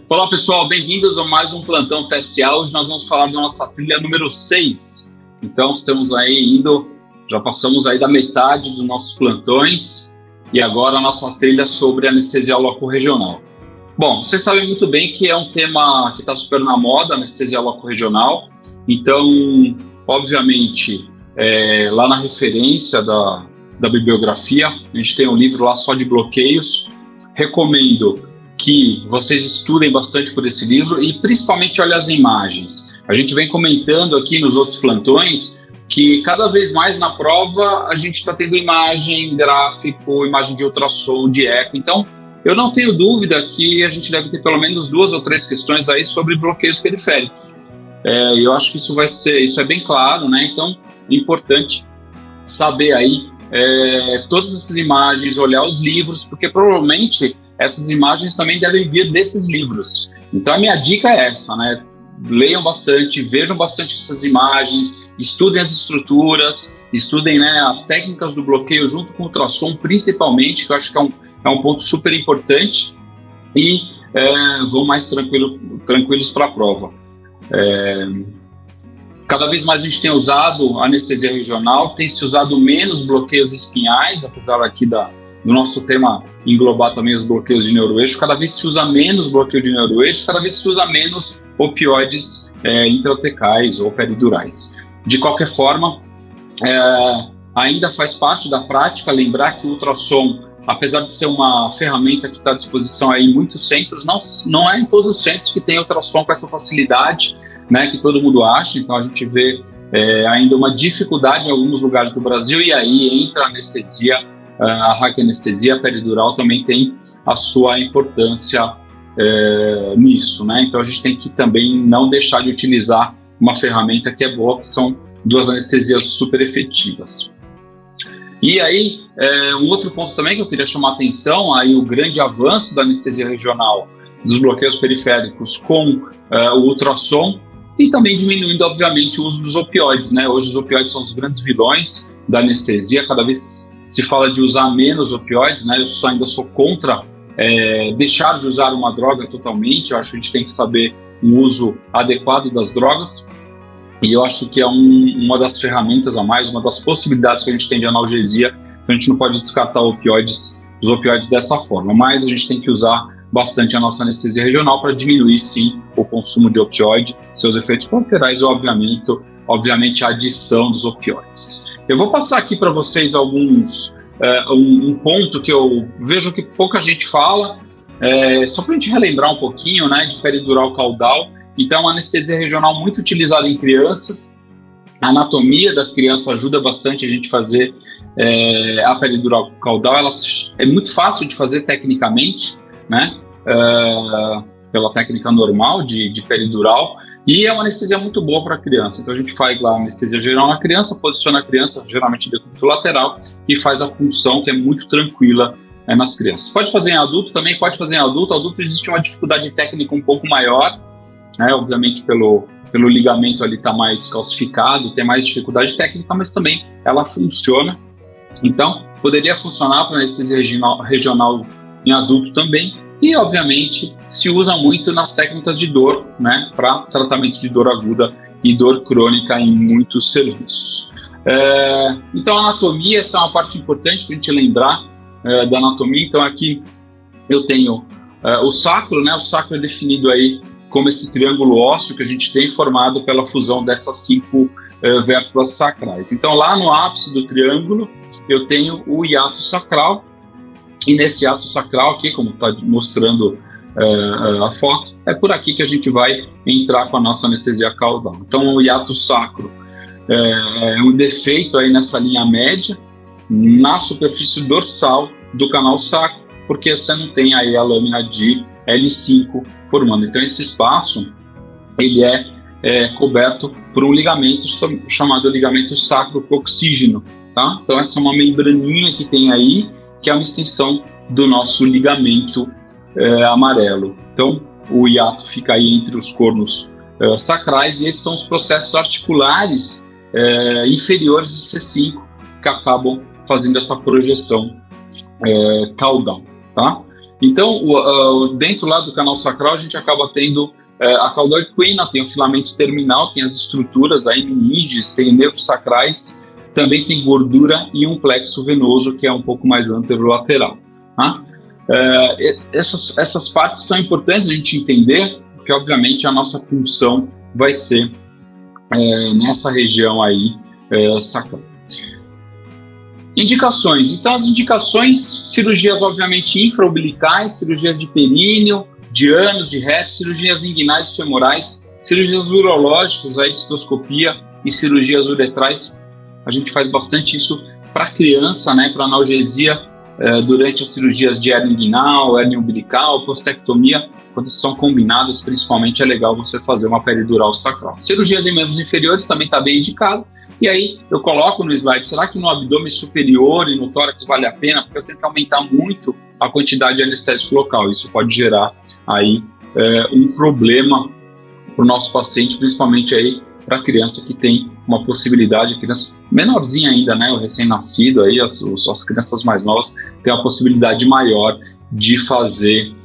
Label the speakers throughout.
Speaker 1: Olá pessoal, bem-vindos a mais um Plantão TSA. Hoje nós vamos falar da nossa trilha número 6. Então estamos aí já passamos aí da metade dos nossos plantões e agora a nossa trilha sobre anestesia loco-regional. Bom, vocês sabem muito bem que é um tema que está super na moda, anestesia loco-regional. Então, obviamente, lá na referência da bibliografia, a gente tem um livro lá só de bloqueios. Recomendo que vocês estudem bastante por esse livro e principalmente olhem as imagens. A gente vem comentando aqui nos outros plantões que cada vez mais na prova a gente está tendo imagem, gráfico, imagem de ultrassom, de eco. Então, eu não tenho dúvida que a gente deve ter pelo menos 2 ou 3 questões aí sobre bloqueios periféricos. Eu acho que isso é bem claro, né? Então, é importante saber aí todas essas imagens, olhar os livros, porque provavelmente essas imagens também devem vir desses livros. Então a minha dica é essa, né? Leiam bastante, vejam bastante essas imagens, estudem as estruturas, estudem, né, as técnicas do bloqueio junto com o ultrassom, principalmente, que eu acho que é um ponto super importante, e vão mais tranquilos para a prova. Cada vez mais a gente tem usado anestesia regional, tem se usado menos bloqueios espinhais, apesar aqui do nosso tema englobar também os bloqueios de neuroeixo. Cada vez se usa menos bloqueio de neuroeixo, cada vez se usa menos opioides intraotecais ou peridurais. De qualquer forma, ainda faz parte da prática lembrar que o ultrassom, apesar de ser uma ferramenta que está à disposição aí em muitos centros, não é em todos os centros que tem ultrassom com essa facilidade, né, que todo mundo acha. Então a gente vê ainda uma dificuldade em alguns lugares do Brasil, e aí entra a anestesia, a raquianestesia, a peridural também tem a sua importância nisso, né? Então a gente tem que também não deixar de utilizar uma ferramenta que é boa, que são 2 anestesias super efetivas. E aí, um outro ponto também que eu queria chamar a atenção, aí o grande avanço da anestesia regional, dos bloqueios periféricos com o ultrassom, e também diminuindo, obviamente, o uso dos opioides, né? Hoje os opioides são os grandes vilões da anestesia, cada vez se fala de usar menos opioides, né? Eu ainda sou contra deixar de usar uma droga totalmente. Eu acho que a gente tem que saber o uso adequado das drogas, e eu acho que é uma das ferramentas a mais, uma das possibilidades que a gente tem de analgesia. Então a gente não pode descartar os opioides dessa forma, mas a gente tem que usar bastante a nossa anestesia regional para diminuir, sim, o consumo de opioide, seus efeitos colaterais e, obviamente, a adição dos opioides. Eu vou passar aqui para vocês um ponto que eu vejo que pouca gente fala, só para a gente relembrar um pouquinho, né, de peridural caudal. Então, uma anestesia regional muito utilizada em crianças. A anatomia da criança ajuda bastante a gente fazer a peridural caudal. Ela é muito fácil de fazer tecnicamente, né, pela técnica normal de peridural, e é uma anestesia muito boa para a criança. Então a gente faz lá a anestesia geral na criança, posiciona a criança geralmente de decúbito lateral e faz a punção, que é muito tranquila nas crianças. Pode fazer em adulto também, pode fazer em adulto. Adulto existe uma dificuldade técnica um pouco maior, né, obviamente pelo ligamento ali tá mais calcificado, tem mais dificuldade técnica, mas também ela funciona. Então poderia funcionar para anestesia regional em adulto também, e obviamente se usa muito nas técnicas de dor, né, para tratamento de dor aguda e dor crônica em muitos serviços. Então a anatomia, essa é uma parte importante para a gente lembrar da anatomia. Então aqui eu tenho o sacro, né, o sacro é definido aí como esse triângulo ósseo que a gente tem formado pela fusão dessas 5 vértebras sacrais. Então lá no ápice do triângulo eu tenho o hiato sacral, e nesse hiato sacral aqui, como está mostrando a foto, é por aqui que a gente vai entrar com a nossa anestesia caudal. Então o hiato sacro é um defeito aí nessa linha média, na superfície dorsal do canal sacro, porque você não tem aí a lâmina de L5 formando. Então esse espaço ele é coberto por um ligamento chamado ligamento sacro-coxígeno, tá? Então essa é uma membraninha que tem aí, que é uma extensão do nosso ligamento amarelo. Então o hiato fica aí entre os cornos sacrais, e esses são os processos articulares inferiores de C5 que acabam fazendo essa projeção caudal, tá? Então, dentro lá do canal sacral, a gente acaba tendo a caudal equina, tem o filamento terminal, tem as estruturas aí meninges, tem nervos sacrais, também tem gordura e um plexo venoso, que é um pouco mais anterolateral. Tá? Essas partes são importantes a gente entender, porque obviamente a nossa função vai ser nessa região aí sacral. Indicações. Então, as indicações, cirurgias obviamente infraumbilicais, cirurgias de períneo, de ânus, de reto, cirurgias inguinais e femorais, cirurgias urológicas, a cistoscopia e cirurgias uretrais. A gente faz bastante isso para criança, né, para analgesia durante as cirurgias de hernia inguinal, hernia umbilical, postectomia, quando são combinadas, principalmente é legal você fazer uma peridural sacral. Cirurgias em membros inferiores também está bem indicado. E aí eu coloco no slide, será que no abdômen superior e no tórax vale a pena? Porque eu tenho que aumentar muito a quantidade de anestésico local. Isso pode gerar aí um problema para o nosso paciente, principalmente aí para a criança que tem uma possibilidade, criança menorzinha ainda, né, o recém-nascido, aí as crianças mais novas têm uma possibilidade maior de fazer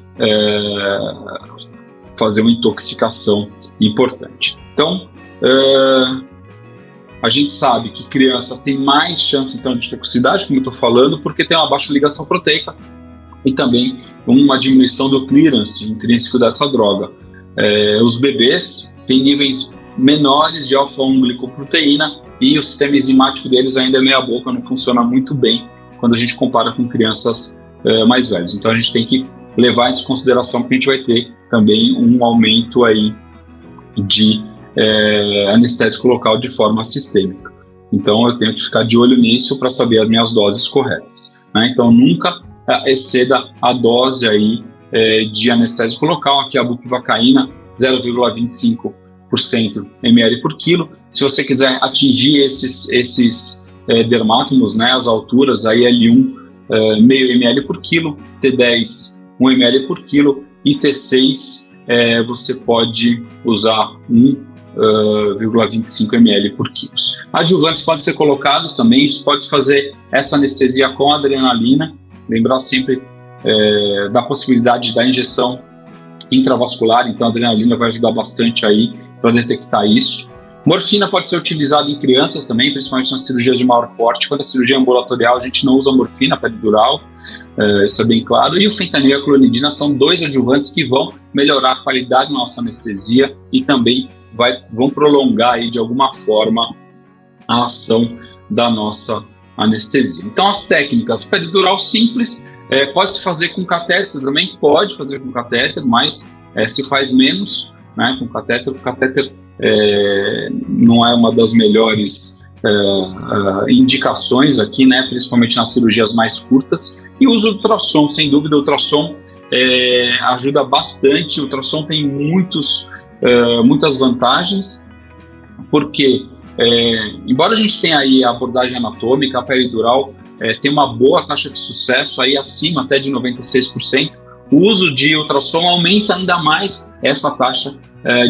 Speaker 1: uma intoxicação importante. Então, a gente sabe que criança tem mais chance então de toxicidade, como eu estou falando, porque tem uma baixa ligação proteica e também uma diminuição do clearance intrínseco dessa droga. Os bebês têm níveis menores de alfa-1-glicoproteína e o sistema enzimático deles ainda é meia boca, não funciona muito bem quando a gente compara com crianças mais velhas. Então a gente tem que levar isso em consideração, porque a gente vai ter também um aumento aí de anestésico local de forma sistêmica. Então eu tenho que ficar de olho nisso para saber as minhas doses corretas, né? Então nunca exceda a dose aí de anestésico local. Aqui a bupivacaína 0,25% ml por quilo. Se você quiser atingir esses dermátomos, né, as alturas, aí L1 meio ml por quilo, T10 1 ml por quilo e T6 você pode usar 1,25 ml por quilo. Adjuvantes podem ser colocados também, isso pode fazer essa anestesia com adrenalina, lembrar sempre da possibilidade da injeção intravascular, então a adrenalina vai ajudar bastante aí para detectar isso. Morfina pode ser utilizada em crianças também, principalmente nas cirurgias de maior porte. Quando a cirurgia é ambulatorial, a gente não usa morfina peridural, isso é bem claro. E o fentanil e a clonidina são dois adjuvantes que vão melhorar a qualidade da nossa anestesia e também vão prolongar aí, de alguma forma, a ação da nossa anestesia. Então, as técnicas: peridural simples, pode-se fazer com catéter também, pode fazer com catéter, mas se faz menos, né, com catéter. O catéter não é uma das melhores indicações aqui, né, principalmente nas cirurgias mais curtas. E o uso do ultrassom, sem dúvida, o ultrassom ajuda bastante. O ultrassom tem muitas vantagens, porque embora a gente tenha aí a abordagem anatômica, a peridural tem uma boa taxa de sucesso, aí acima até de 96%, o uso de ultrassom aumenta ainda mais essa taxa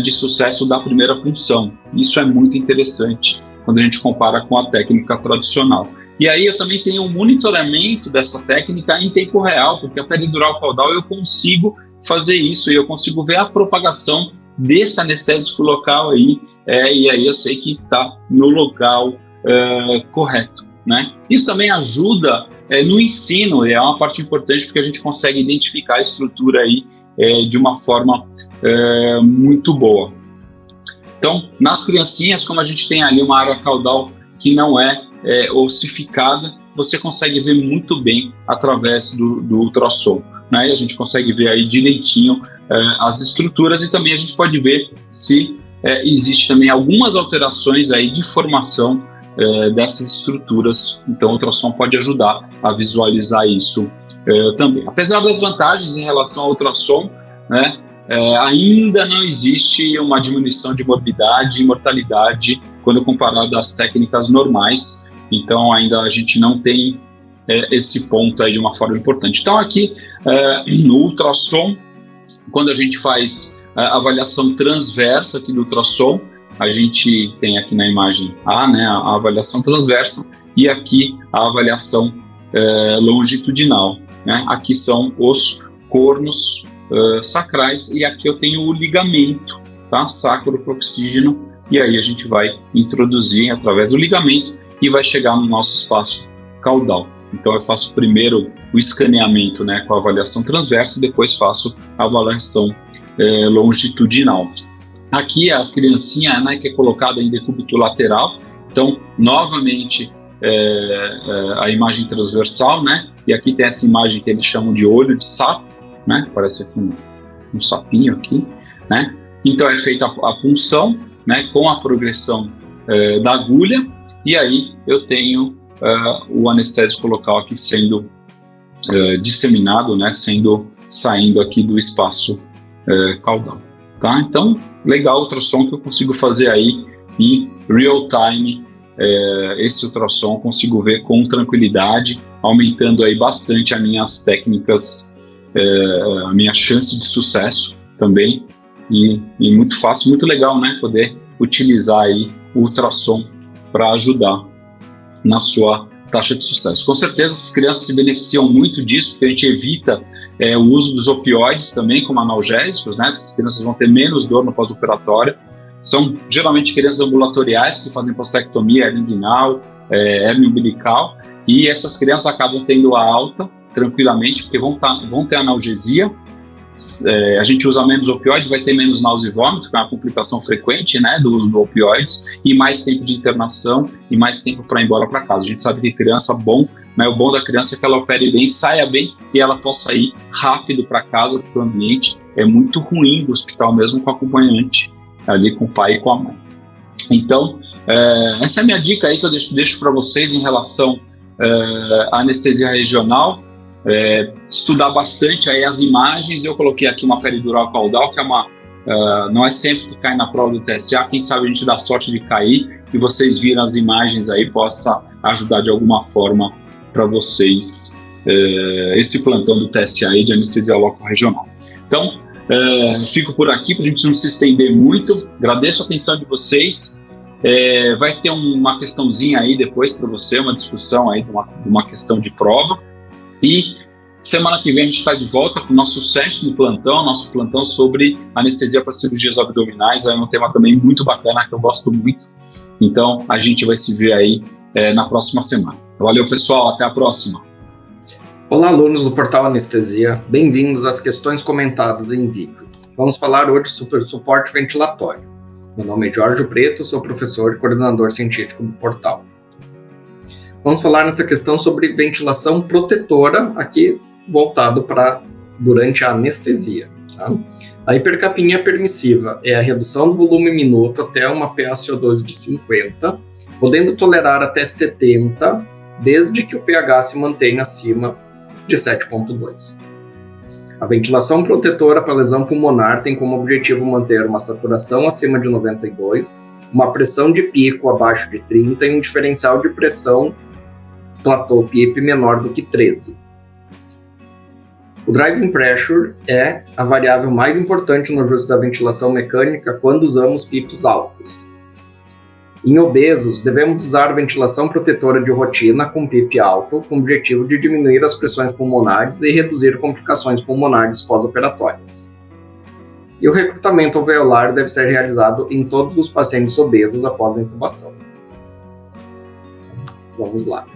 Speaker 1: de sucesso da primeira punção. Isso é muito interessante quando a gente compara com a técnica tradicional. E aí eu também tenho um monitoramento dessa técnica em tempo real, porque a peridural caudal eu consigo fazer isso e eu consigo ver a propagação desse anestésico local aí, e aí eu sei que está no local correto, né? Isso também ajuda no ensino, é uma parte importante, porque a gente consegue identificar a estrutura aí de uma forma muito boa. Então, nas criancinhas, como a gente tem ali uma área caudal que não é ossificada, você consegue ver muito bem através do ultrassom, né? E a gente consegue ver aí direitinho as estruturas, e também a gente pode ver se existe também algumas alterações aí de formação dessas estruturas. Então o ultrassom pode ajudar a visualizar isso também. Apesar das vantagens em relação ao ultrassom, né, ainda não existe uma diminuição de morbidade e mortalidade quando comparado às técnicas normais. Então ainda a gente não tem esse ponto aí de uma forma importante. Então aqui no ultrassom, quando a gente faz a avaliação transversa aqui do ultrassom, a gente tem aqui na imagem A, né, a avaliação transversa, e aqui a avaliação longitudinal, né? Aqui são os cornos sacrais, e aqui eu tenho o ligamento, tá? Sacroproxígeno, e aí a gente vai introduzir através do ligamento e vai chegar no nosso espaço caudal. Então eu faço primeiro o escaneamento, né, com a avaliação transversa, e depois faço a avaliação longitudinal. Aqui a criancinha, né, que é colocada em decúbito lateral, então novamente a imagem transversal, né, e aqui tem essa imagem que eles chamam de olho de sapo, né, parece aqui um sapinho aqui, né, então é feita a punção, né, com a progressão da agulha, e aí eu tenho o anestésico local aqui sendo disseminado, né, saindo aqui do espaço caudal, tá? Então, legal o ultrassom que eu consigo fazer aí em real time, esse ultrassom eu consigo ver com tranquilidade, aumentando aí bastante as minhas técnicas, a minha chance de sucesso também, e muito fácil, muito legal, né, poder utilizar aí o ultrassom para ajudar na sua taxa de sucesso. Com certeza as crianças se beneficiam muito disso, porque a gente evita o uso dos opioides também como analgésicos, né? Essas crianças vão ter menos dor no pós-operatório. São geralmente crianças ambulatoriais que fazem prostatectomia, hernia inguinal, hernia umbilical, e essas crianças acabam tendo a alta tranquilamente, porque vão ter analgesia. A gente usa menos opioide, vai ter menos náusea e vômito, que é uma complicação frequente, né, do uso do opioides, e mais tempo de internação e mais tempo para ir embora para casa. A gente sabe que criança né, o bom da criança é que ela opere bem, saia bem e ela possa ir rápido para casa, porque o ambiente é muito ruim do hospital, mesmo com o acompanhante ali, com o pai e com a mãe. Então, essa é a minha dica aí que eu deixo para vocês em relação à anestesia regional. Estudar bastante aí as imagens. Eu coloquei aqui uma peridural caudal, que é não é sempre que cai na prova do TSA, quem sabe a gente dá sorte de cair e vocês viram as imagens aí, possa ajudar de alguma forma para vocês esse plantão do TSA aí de anestesia local regional. Então, fico por aqui para a gente não se estender muito. Agradeço a atenção de vocês. Vai ter uma questãozinha aí depois para você, uma discussão aí de uma questão de prova. E semana que vem a gente está de volta com o nosso sétimo plantão, nosso plantão sobre anestesia para cirurgias abdominais. É um tema também muito bacana, que eu gosto muito. Então, a gente vai se ver aí na próxima semana. Valeu, pessoal. Até a próxima.
Speaker 2: Olá, alunos do Portal Anestesia. Bem-vindos às questões comentadas em vídeo. Vamos falar hoje sobre suporte ventilatório. Meu nome é Jorge Preto, sou professor e coordenador científico do portal. Vamos falar nessa questão sobre ventilação protetora, aqui voltado para durante a anestesia. Tá? A hipercapnia permissiva é a redução do volume minuto até uma PaCO2 de 50, podendo tolerar até 70, desde que o pH se mantenha acima de 7,2. A ventilação protetora para lesão pulmonar tem como objetivo manter uma saturação acima de 92, uma pressão de pico abaixo de 30 e um diferencial de pressão platô PIP menor do que 13. O driving pressure é a variável mais importante no ajuste da ventilação mecânica quando usamos PIPs altos. Em obesos, devemos usar ventilação protetora de rotina com PIP alto, com o objetivo de diminuir as pressões pulmonares e reduzir complicações pulmonares pós-operatórias. E o recrutamento alveolar deve ser realizado em todos os pacientes obesos após a intubação. Vamos lá.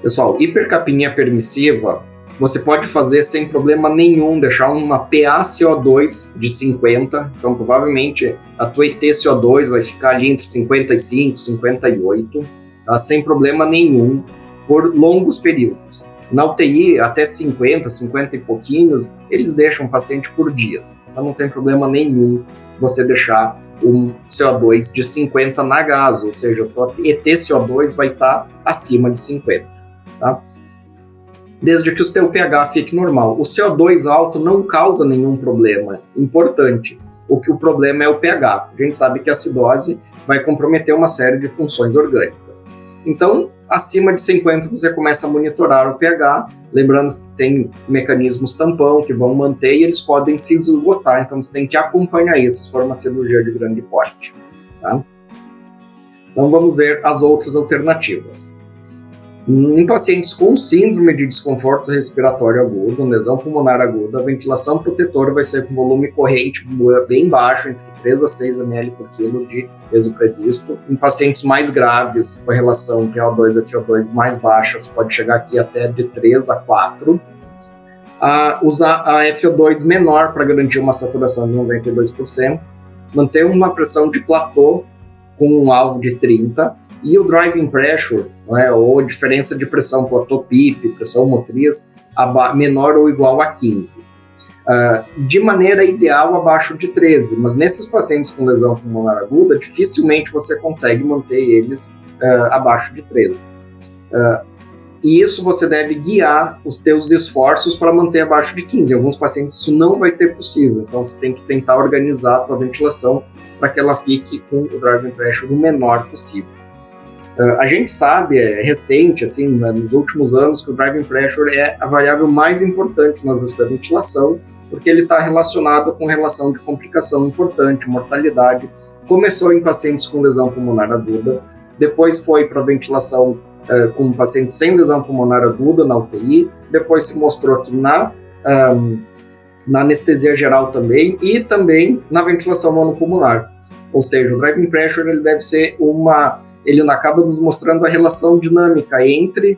Speaker 2: Pessoal, hipercapnia permissiva, você pode fazer sem problema nenhum, deixar uma PaCO2 de 50, então provavelmente a tua ETCO2 vai ficar ali entre 55 e 58, tá? Sem problema nenhum, por longos períodos. Na UTI, até 50 e pouquinhos, eles deixam o paciente por dias, então não tem problema nenhum você deixar um CO2 de 50 na gaso, ou seja, a tua ETCO2 vai estar acima de 50. Tá? Desde que o teu pH fique normal. O CO2 alto não causa nenhum problema. Importante. O problema é o pH. A gente sabe que a acidose vai comprometer uma série de funções orgânicas. Então, acima de 50 você começa a monitorar o pH, lembrando que tem mecanismos tampão que vão manter e eles podem se esgotar, então você tem que acompanhar isso se for uma cirurgia de grande porte. Tá? Então vamos ver as outras alternativas. Em pacientes com síndrome de desconforto respiratório agudo, lesão pulmonar aguda, a ventilação protetora vai ser com volume corrente bem baixo, entre 3 a 6 ml por quilo de peso previsto. Em pacientes mais graves, com a relação PO2 a FO2 mais baixa, você pode chegar aqui até de 3 a 4. Usar a FO2 menor para garantir uma saturação de 92%, manter uma pressão de platô com um alvo de 30, e o driving pressure, ou diferença de pressão platô PIP, pressão motriz, menor ou igual a 15. De maneira ideal, abaixo de 13, mas nesses pacientes com lesão pulmonar aguda, dificilmente você consegue manter eles abaixo de 13. E isso você deve guiar os teus esforços para manter abaixo de 15. Em alguns pacientes isso não vai ser possível, então você tem que tentar organizar a tua ventilação para que ela fique com o driving pressure o menor possível. A gente sabe, é recente, assim, nos últimos anos, que o driving pressure é a variável mais importante no ajuste da ventilação, porque ele está relacionado com relação de complicação importante, mortalidade. Começou em pacientes com lesão pulmonar aguda, depois foi para ventilação com pacientes sem lesão pulmonar aguda na UTI, depois se mostrou aqui na anestesia geral também, e também na ventilação monopulmonar. Ou seja, o driving pressure ele deve ser ele acaba nos mostrando a relação dinâmica entre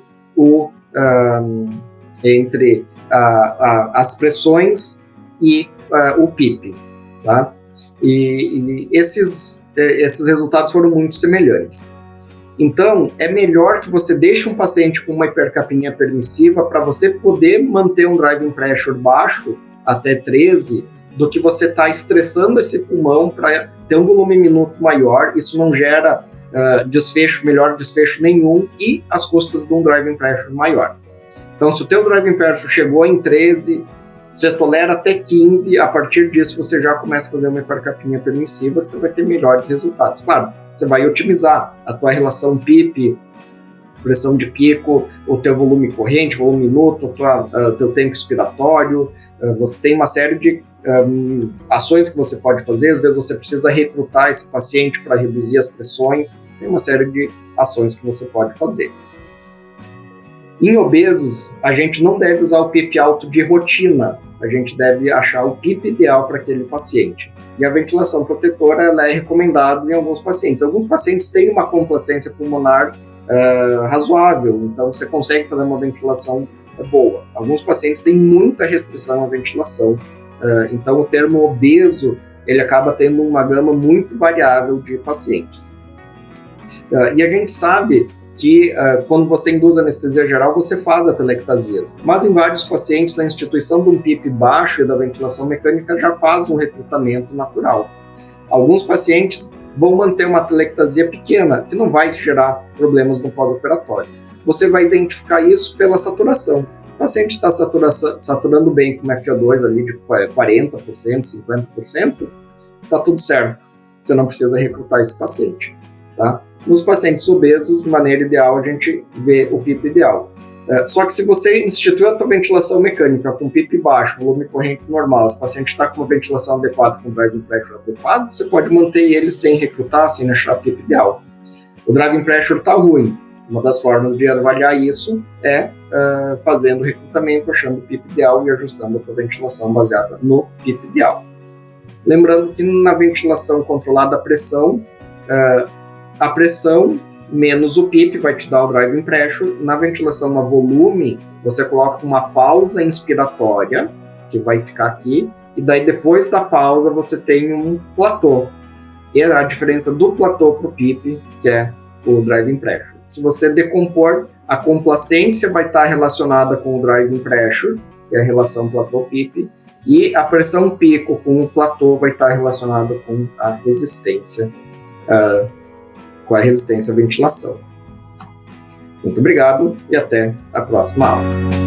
Speaker 2: as pressões e o PIP, tá? E esses resultados foram muito semelhantes. Então, é melhor que você deixe um paciente com uma hipercapnia permissiva para você poder manter um driving pressure baixo, até 13, do que você estar estressando esse pulmão para ter um volume minuto maior. Isso não gera melhor desfecho nenhum e as custas de um driving pressure maior. Então, se o teu driving pressure chegou em 13, você tolera até 15, a partir disso você já começa a fazer uma hipercapnia permissiva, que você vai ter melhores resultados. Claro, você vai otimizar a tua relação PIP, pressão de pico, o teu volume corrente, volume minuto, o teu tempo expiratório. Você tem uma série de ações que você pode fazer. Às vezes você precisa recrutar esse paciente para reduzir as pressões. Tem uma série de ações que você pode fazer. Em obesos, a gente não deve usar o PIP alto de rotina. A gente deve achar o PIP ideal para aquele paciente. E a ventilação protetora ela é recomendada em alguns pacientes. Alguns pacientes têm uma complacência pulmonar razoável, então você consegue fazer uma ventilação boa. Alguns pacientes têm muita restrição à ventilação, então o termo obeso ele acaba tendo uma gama muito variável de pacientes. E a gente sabe que quando você induz anestesia geral, você faz atelectasias, mas em vários pacientes a instituição de um PIP baixo e da ventilação mecânica já faz um recrutamento natural. Alguns pacientes vão manter uma atelectasia pequena, que não vai gerar problemas no pós-operatório. Você vai identificar isso pela saturação. Se o paciente está saturando bem com FO2 ali de 40%, 50%, está tudo certo. Você não precisa recrutar esse paciente, tá? Nos pacientes obesos, de maneira ideal, a gente vê o PIP ideal. Só que se você institui a tua ventilação mecânica com PIP baixo, volume corrente normal, se o paciente está com uma ventilação adequada, com driving pressure adequado, você pode manter ele sem recrutar, sem achar PIP ideal. O driving pressure está ruim. Uma das formas de avaliar isso é fazendo o recrutamento, achando o PIP ideal e ajustando a tua ventilação baseada no PIP ideal. Lembrando que na ventilação controlada a pressão menos o PIP vai te dar o driving pressure. Na ventilação a volume, você coloca uma pausa inspiratória, que vai ficar aqui, e daí depois da pausa você tem um platô. E a diferença do platô para o PIP, que é o driving pressure. Se você decompor, a complacência vai estar relacionada com o driving pressure, que é a relação platô-PIP, e a pressão pico com o platô vai estar relacionada com a resistência à ventilação. Muito obrigado e até a próxima aula.